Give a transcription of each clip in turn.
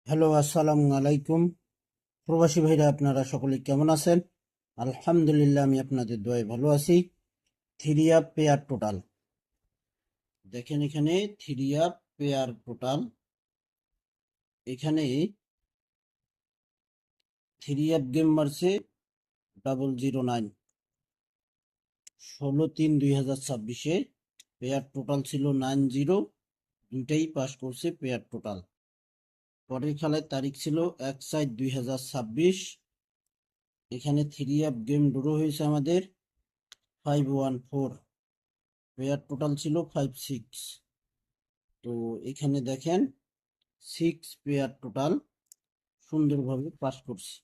Hello, আসসালামু আলাইকুম। প্রবাসী ভাইরা আপনারা সকলে কেমন আছেন? আলহামদুলিল্লাহ, আমি আপনাদের দোয়ায় ভালো আছি। থ্রি আপ পেয়ার টোটাল দেখেন, এখানে থ্রি আপ পেয়ার টোটাল। এখানে থ্রি আপ গেম মারছে 009, 16/3/2026। পেয়ার টোটাল ছিল 90, দুইটাই পাস করছে পেয়ার টোটাল। পরের খেলার তারিখ ছিল 1/7/2026। এখানে থ্রি আপ গেম ড্র হয়েছে আমাদের 514, পেয়ার টোটাল ছিল 56। তো এখানে দেখেন 6 পেয়ার টোটাল সুন্দরভাবে পাস করছি।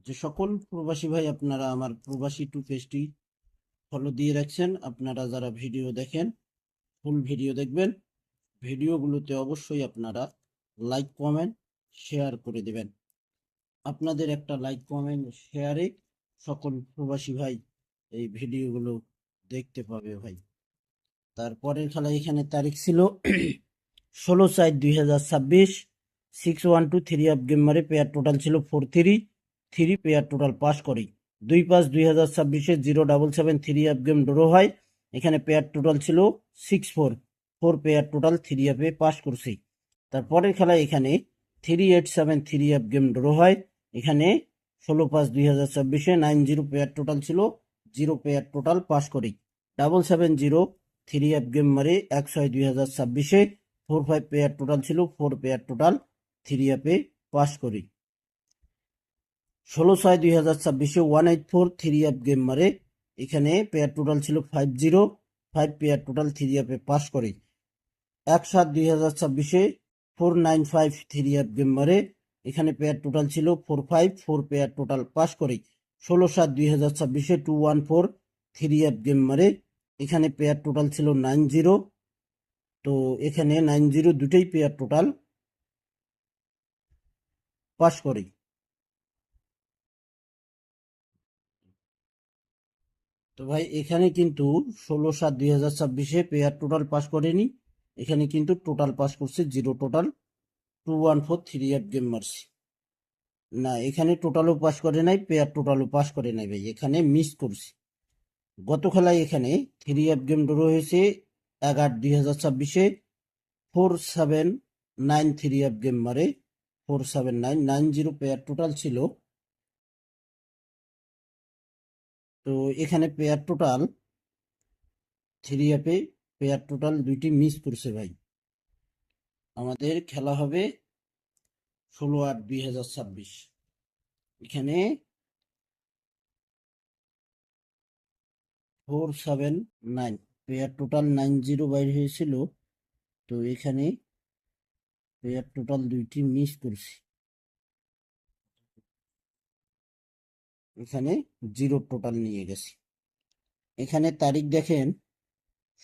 যে সকল প্রবাসী ভাই আপনারা আমার প্রবাসী টু পেজটি ফলো দিয়ে রাখছেন, আপনারা যারা ভিডিও দেখেন ফুল ভিডিও দেখবেন। ভিডিওগুলোতে অবশ্যই আপনারা লাইক কমেন্ট শেয়ার করে দেবেন। আপনাদের একটা লাইক কমেন্ট শেয়ারে সকল প্রবাসী ভাই এই ভিডিওগুলো দেখতে পাবে ভাই। তারপরের খেলা এখানে তারিখ ছিল 16/4/2026। 612 থ্রি আপ গেম মারে পেয়ার টোটাল ছিল 43, থ্রি পেয়ার টোটাল পাস করি। 2/5/2026 077 থ্রি আপ গেম ড্র হয়। এখানে পেয়ার টোটাল ছিল 64, ফোর পেয়ার টোটাল থ্রি আপে পাস করছি। তারপরের খেলায় এখানে 387 থ্রি আপ গেম ড্র হয়। এখানে 16/5/2026 90 পেয়ার টোটাল ছিল, জিরো পেয়ার টোটাল পাস করি। 770 থ্রি আপ গেম মারে 1/6/2026 4-5 পেয়ার টোটাল ছিল, ফোর পেয়ার টোটাল থ্রি আপে পাস করি। 16/6/2026 184 থ্রি আপ গেম মারে। এখানে পেয়ার টোটাল ছিল 50, 5 পেয়ার টোটাল থ্রি আপে পাস করি। 1/7/2026 495 থ্রি আপ গেম মারে। এখানে পেয়ার টোটাল ছিল 45, ফোর পেয়ার টোটাল পাস করি। 16/7/2026 214 থ্রি আপ গেম মারে। এখানে পেয়ার টোটাল ছিল 90। তো এখানে 90 দুটোই পেয়ার টোটাল পাস করি। তো ভাই এখানে কিন্তু 16/7/2026 পেয়ার টোটাল পাস করেনি। এখানে কিন্তু টোটাল পাস করছে zero total 214 three up game মারছি। না, এখানে টোটালও পাস করে নাই, পেয়ার টোটালও পাস করে নাই ভাই, এখানে মিস করছি। গত খেলায় এখানে থ্রি আপ গেম ড্র হয়েছে 11/2026 479 থ্রি আপ গেম মারে। 479 90 পেয়ার টোটাল ছিল। তো এখানে পেয়ার টোটাল থ্রি অ্যাপে পেয়ার টোটাল দুইটি মিস করছে ভাই। আমাদের খেলা হবে 16/8/2026। এখানে 479 পেয়ার টোটাল 90 বাইর হয়েছিল। তো এখানে পেয়ার টোটাল দুইটি মিস করছি, এখানে জিরো টোটাল নিয়ে গেছি। এখানে তারিখ দেখেন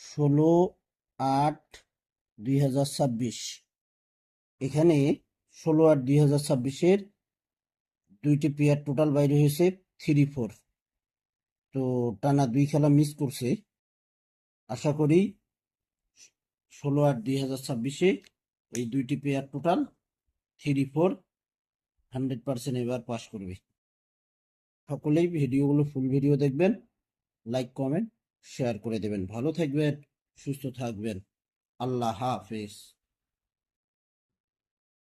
16/8/2026। এখানে 16/8/2026 দুইটি পেয়ার টোটাল বাইরে হয়েছে 3-4। তো টানা দুই খেলা মিস করছে। আশা করি 16/8/2026 এই দুইটি পেয়ার টোটাল 3-4 100% এবার পাস করবে। সকলেই ভিডিওগুলো ফুল ভিডিও দেখবেন, লাইক কমেন্ট শেয়ার করে দেবেন। ভালো থাকবেন, সুস্থ থাকবেন। আল্লাহ হাফেজ।